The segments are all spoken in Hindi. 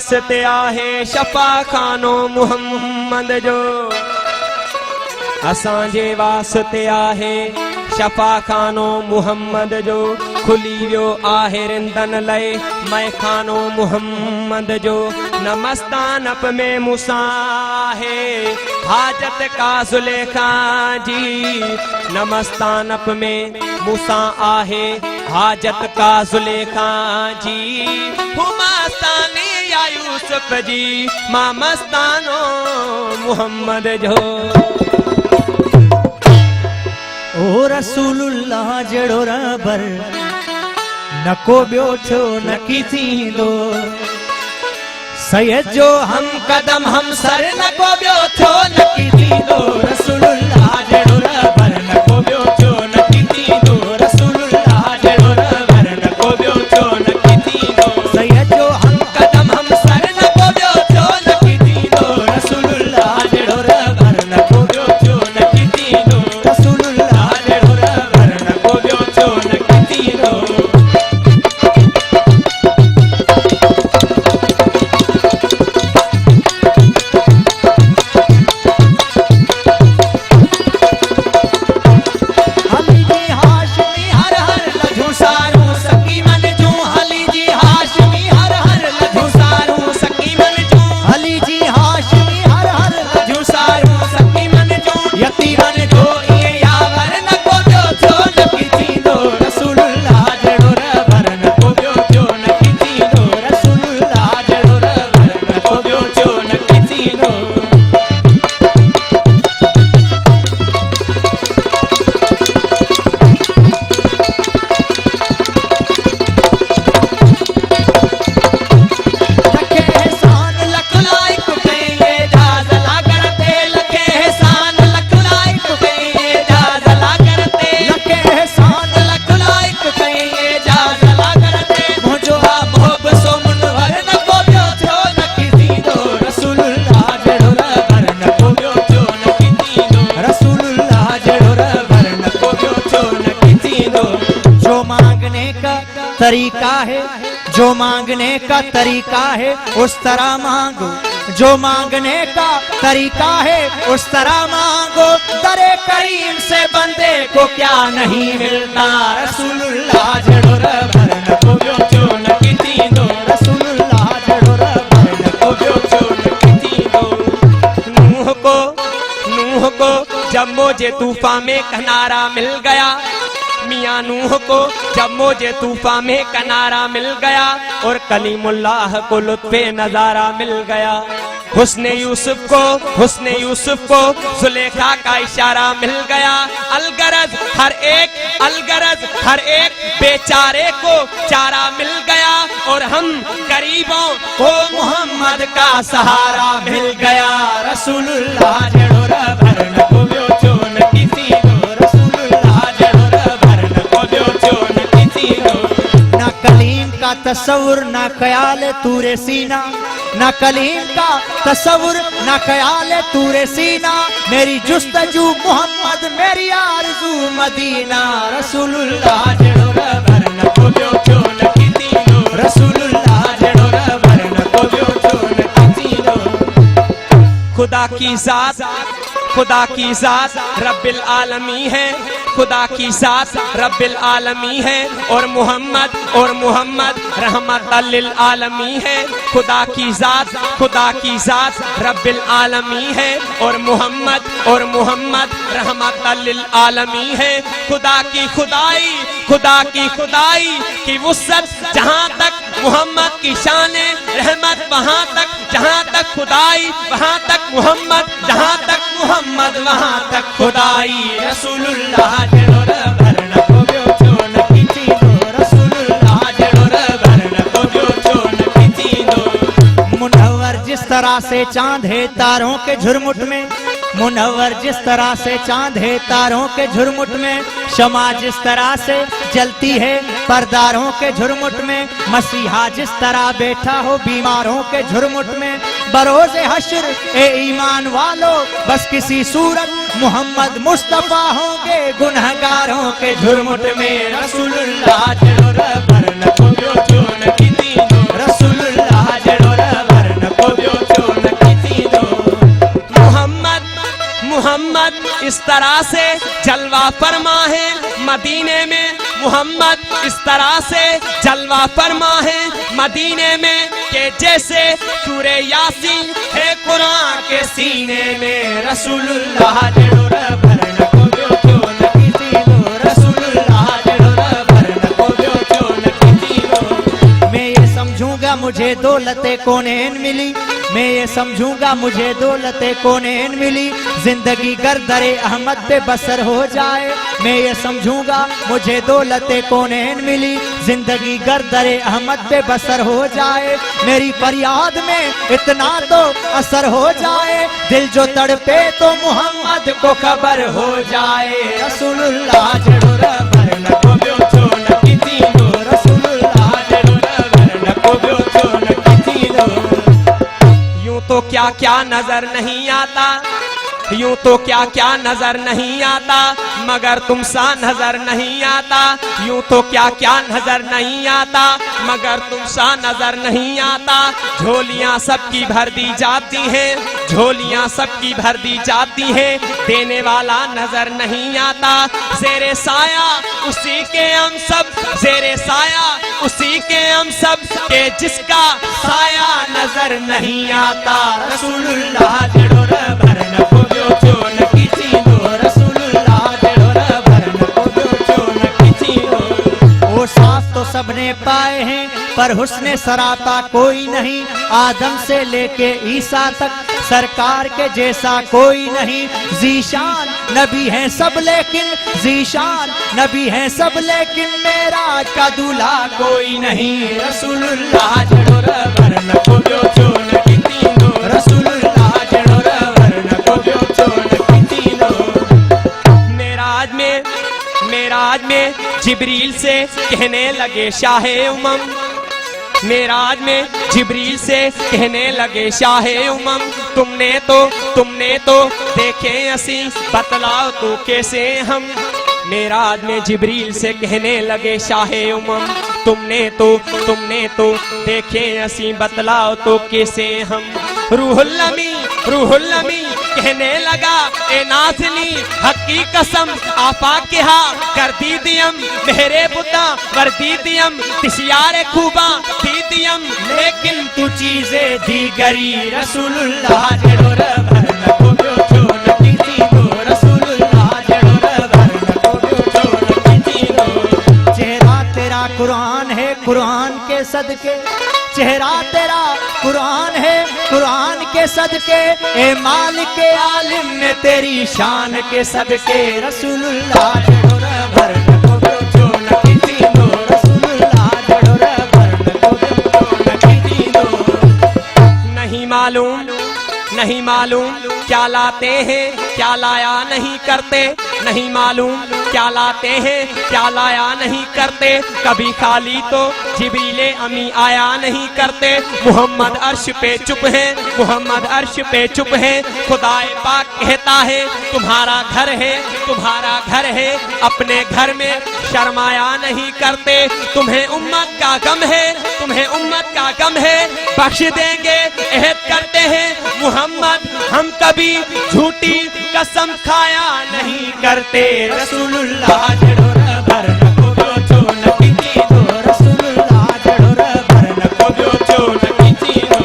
वास्ते आहे शफा खानो मुहम्मद जो, असांजे वास्ते आहे शफा खानो मुहम्मद जो, खुली वियो आहे रिंदन लय मैखानो मुहम्मद जो। नमस्तानप में मूसा है हाजत का जुलेखा जी, नमस्तानप में मूसा आहे हाजत का जुलेखा जी। हुमास्तानी या यूसुफ जी मां मस्तानो मुहम्मद जो। ओ रसूलुल्लाह जड़ो रबर नको ॿियो छो नकी थींदो, सैयद जो हम कदम हम सर नको ॿियो छो नकी थींदो। रसूलुल्लाह जड़ो रबर नको ॿियो छो नकी थींदो, रसूलुल्लाह जड़ो रबर नको ॿियो छो नकी थींदो। सैयद जो हम कदम हम सर नको ॿियो छो नकी थींदो, रसूलुल्लाह जड़ो रबर नको ॿियो छो नकी थींदो, रसूलुल्लाह जड़ो रबर नको ॿियो छो नकी थींदो। तरीका है जो मांगने का तरीका है उस तरह मांगो, जो मांगने का तरीका है उस तरह मांगो। दरे करीम से बंदे को क्या नहीं मिलता, रसूलुल्लाह जड़ो रबर नको ॿियो छो नकी थींदो, रसूलुल्लाह जड़ो रबर नको ॿियो छो नकी थींदो। नूह को जब मौजे तूफान में किनारा मिल गया, मियां नूह को जब मौजे तूफान में किनारा मिल गया और कलीमुल्लाह को लुत्फे नजारा मिल गया। हुस्ने यूसुफ को सुलेखा का इशारा मिल गया। अलगरज हर एक बेचारे को चारा मिल गया और हम गरीबों को मोहम्मद का सहारा मिल गया। रसूलुल्लाह जड़ो रबर नको ॿियो छो नकी थींदो, रसूलुल्लाह जड़ो रबर नको ॿियो छो नकी थींदो। ना कलीम का तस्वुर ना ख्याल तूरे सीना, ना कलीम का तस्वुर ना ख्याल तूरे सीना। मेरी जुस्तजू मोहम्मद मेरी आरज़ू मदीना, रसूलुल्लाह जड़ो रबर नको ॿियो छो नकी थींदो, रसूलुल्लाह जड़ो रबर नको ॿियो छो नकी थींदो। खुदा की ज़ात रब्बिल आलमी है, खुदा की ज़ात रब्बिल आलमी है और मोहम्मद रहमतल लिल आलमी है। खुदा की ज़ात रब्बिल आलमी है और मोहम्मद रहमतल लिल आलमी है। खुदा की खुदाई की वुसअत जहाँ तक मोहम्मद की शान रहमत वहाँ तक, जहाँ तक खुदाई वहाँ तक मोहम्मद, जहाँ तक मोहम्मद वहाँ तक खुदाई। रसूलुल्लाह जड़ो रबर नको ॿियो छो नकी थींदो, रसूलुल्लाह जड़ो रबर नको ॿियो छो नकी थींदो। मुनव्वर जिस तरह से चांद है तारों के झुरमुट में, मुनव्वर जिस तरह से चांद है तारों के झुरमुट में, शमा जिस तरह से जलती है परदारों के झुरमुट में, मसीहा जिस तरह बैठा हो बीमारों के झुरमुट में। बरोज़े हश्र ए ईमान वालों बस किसी सूरत मोहम्मद मुस्तफा होंगे गुनहगारों के झुरमुट में। रसूलुल्लाह जड़ो रबर नको ॿियो छो नकी थींदो, रसूलुल्लाह जड़ो रबर मोहम्मद इस तरह से जलवा फरमा है मदीने में, मोहम्मद इस तरह से जलवा फरमा है मदीने में कि जैसे सूरे यासीन है कुरान के सीने में। रसूलुल्लाह जड़ो भरन को ब्यो न किसी दो, रसूलुल्लाह जड़ो भरन को ब्यो न किसी दो। मैं ये समझूंगा मुझे दौलते कौनेन मिली, मैं ये समझूंगा मुझे दौलते कौनेन मिली, जिंदगी गर्दरे अहमद पे बसर हो जाए। मैं ये समझूंगा मुझे दौलते कौनेन मिली, जिंदगी गर्दरे अहमद पे बसर हो जाए। मेरी फरियाद में इतना तो असर हो जाए, दिल जो तड़पे तो मोहम्मद को खबर हो जाए। रसूलुल्लाह जड़ो भरन को ब्यो न किसी दो, रसूलुल्लाह जड़ो भरन को ब्यो न किसी दो। यूं तो क्या क्या नजर नहीं आता, यूं तो क्या क्या नजर नहीं आता, मगर तुम सा नजर नहीं आता। यूं तो क्या क्या नजर नहीं आता, मगर तुम सा नजर नहीं आता। झोलियां सबकी भर दी जाती हैं, झोलियां सबकी भर दी जाती हैं, देने वाला नजर नहीं आता। ज़ेरे साया उसी के हम सब, ज़ेरे साया उसी के हम सब, के जिसका साया नजर नहीं आता। रसूलुल्लाह जड़ो भरन को ब्यो न किसी दो, रसूलुल्लाह जड़ो भरन को ब्यो न किसी दो। वो साथ तो सबने पाए हैं पर हुस्ने सराता कोई नहीं, आदम से लेके ईसा तक सरकार के जैसा कोई नहीं। जीशान नबी हैं सब लेकिन, जीशान नबी हैं सब लेकिन, मेरा का दूल्हा कोई नहीं। रसूलुल्लाह जड़ो भरन को ब्यो न किसी दो, रसूलुल्लाह जड़ो भरन को ब्यो न किसी दो। मेराज में जिब्रील से कहने लगे शाहे उमम, मेराज में जिब्रील से कहने लगे शाहे उमम, तुमने तो देखे असी, बतलाओ तो कैसे हम। मेराज में जिब्रील से कहने लगे शाहे उमम, तुमने तो देखे असी, बतलाओ तो कैसे हम। रूहुल अमी कहने लगा ए नाज़िनी, हकी कसम आपा केहा कर दी दियम, मेरे बुता वर दी दियम, तिशियारे खूबा दी दियम, लेकिन तू चीजें दी गरी। रसूलुल्लाह जड़ो भरन को ब्यो न किसी दो, रसूलुल्लाह जड़ो भरन को ब्यो न किसी दो। चेहरा तेरा कुरान है कुरान के सदके, चेहरा तेरा कुरान है कुरान के सदके, ए मालिक आलिम में तेरी शान के सदके। रसूलुल्लाह जड़ो भरन को ब्यो न किसी दो, रसूलुल्लाह जड़ो भरन को ब्यो न किसी दो। नहीं मालूम क्या लाते हैं क्या लाया नहीं करते, नहीं मालूम क्या लाते हैं क्या लाया नहीं करते। कभी खाली तो जिब्रीले अमी आया नहीं करते। मोहम्मद अर्श पे चुप है, मोहम्मद अर्श पे चुप है। खुदाए पाक कहता है तुम्हारा घर है, तुम्हारा घर है, अपने घर में शर्माया नहीं करते। तुम्हें उम्मत का गम है, तुम्हें उम्मत का गम है, बख्श देंगे अहद करते हैं मोहम्मद, हम कभी झूठी कसम खाया नहीं करते। रसूलुल्लाह जड़ो भरन को ब्यो न किसी दो, रसूलुल्लाह जड़ो भरन को ब्यो न किसी दो।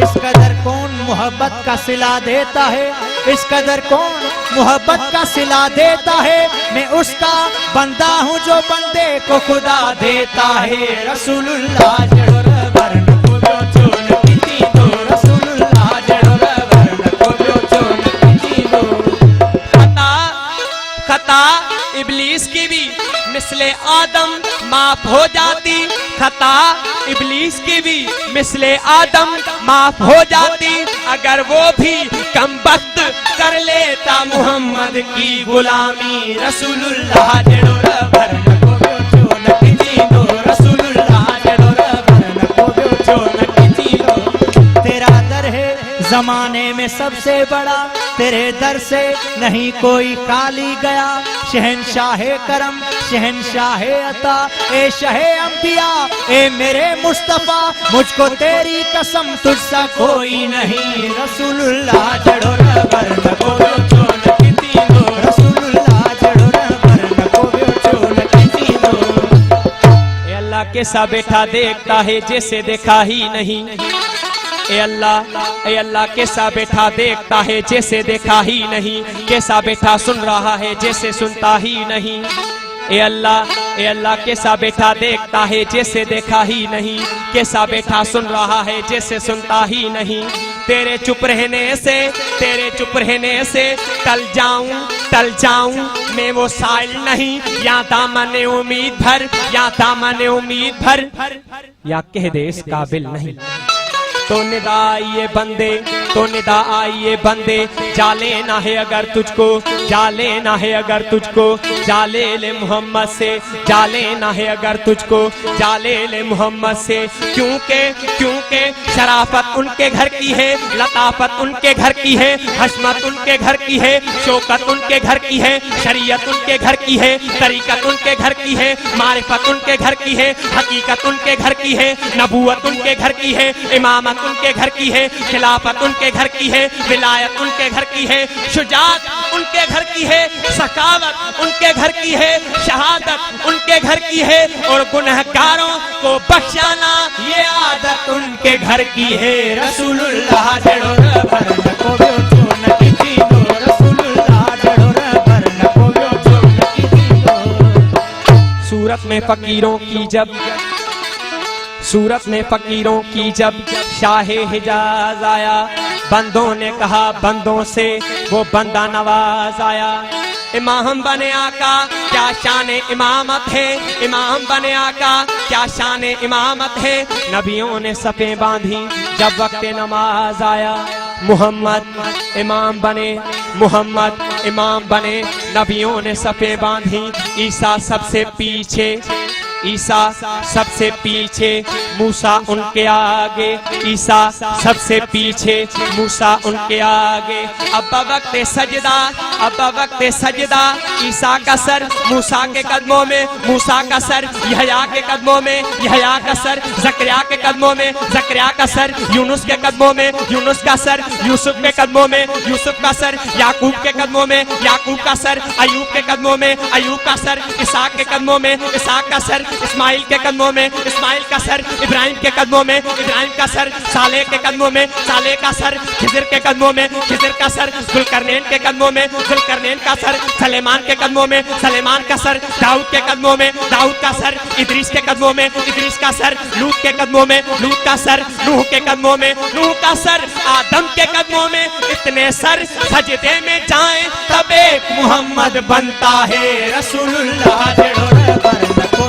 इस कदर कौन मोहब्बत का सिला देता है, इस कदर कौन मोहब्बत का सिला देता है। मैं उसका बंदा हूँ जो बंदे को खुदा देता है। रसूलुल्लाह जड़ो भरन को ब्यो न किसी दो, रसूलुल्लाह जड़ो भरन को ब्यो न किसी दो। खता इब्लीस की भी मिसले आदम माफ हो जाती, खता इब्लीस की भी मिसले आदम माफ हो जाती। अगर वो भी कम वक्त कर लेता मोहम्मद की गुलामी। रसूलुल्लाह जड़ो भरन को ब्यो न किसी दो, रसूलुल्लाह जड़ो भरन को ब्यो न किसी दो। तेरा दर है जमाने में सबसे बड़ा, तेरे दर से नहीं कोई खाली गया। शहनशाहे करम शहनशाहे अता, ए शहे अंबिया ए मेरे मुस्तफा, मुझको तेरी कसम तुझसा कोई नहीं। रसूलुल्लाह जड़ो भरन को ब्यो न किसी कैसा बैठा देखता है जैसे देखा ही नहीं। ए अल्लाह कैसा बैठा देखता है जैसे देखा ही नहीं, कैसा बैठा सुन रहा है जैसे सुनता ही नहीं। ए अल्लाह कैसा बैठा देखता है जैसे देखा ही नहीं, कैसा बैठा सुन रहा है जैसे सुनता ही नहीं। तेरे चुप रहने से टल जाऊं मैं वो साइल नहीं, या दामने उम्मीद भर या कह दे इस काबिल नहीं। तो निदा आइए बंदे जा लेना है अगर तुझको, जा ले मोहम्मद से, जा लेना है अगर तुझको, जा ले मोहम्मद से। क्योंकि शराफत उनके घर की है, लताफत उनके घर की है, हशमत उनके घर की है, शौकत उनके घर की है, शरीयत उनके घर की है, तरीकत उनके घर की है, मारिफत उनके घर की है, हकीकत उनके घर की है, नबूवत उनके घर की है, इमामत उनके घर की है, खिलाफत उनके घर की है, विलायत उनके घर की है, शुजाअत उनके घर की है, सखावत उनके घर की है, शहादत उनके घर की है, और गुनहगारों को बख्शाना ये आदत उनके घर की है। रसूलुल्लाह जड़ो भरन को ब्योचो न किसी दो, रसूलुल्लाह जड़ो भरन को ब्योचो न किसी दो। सूरत में फकीरों की जब शाहे हिजाज आया, बंदों ने कहा बंदों से वो बंदा नवाज आया। इमाम बने आका क्या शान इमामत है, इमाम बने आका क्या शान इमामत है। नबियों ने सफ़ें बांधी जब वक्त नमाज आया, मोहम्मद इमाम बने, नबियों ने सफ़ें बांधी। ईसा सबसे पीछे, मूसा उनके आगे, ईसा सबसे पीछे, मूसा उनके आगे। अब वक्त सजदा, ईसा का सर मूसा के कदमों में, मूसा का सर यहया के कदमों में, यहया का सर जकरिया के कदमों में, जकरिया का सर यूनुस के कदमों में, यूनुस का सर यूसुफ के कदमों में, यूसुफ का सर याकूब के कदमों में, याकूब का सर अयूब के कदमों में, अयूब का सर इसहाक के कदमों में, इसहाक का सर इस्माइल के कदमों में, इस्माइल का सर इब्राहिम के कदमों में, इब्राहिम का सर सालेह के कदमों में, सालेह का सर खिज़र के कदमों में, खिज़र का सर जुल्करनैन के कदमों में, जुल्करनैन का सर सलेमान के कदमों में, सलेमान का सर दाऊद के कदमों में, दाऊद का सर इदरीस के कदमों में, इदरीस का सर लूत के कदमों में, लूत का सर नूह के कदमों में, नूह का सर आदम के कदमों में। इतने सर सजदे में जाएं तब एक मोहम्मद बनता है। रसूलुल्लाह जड़ो भरन को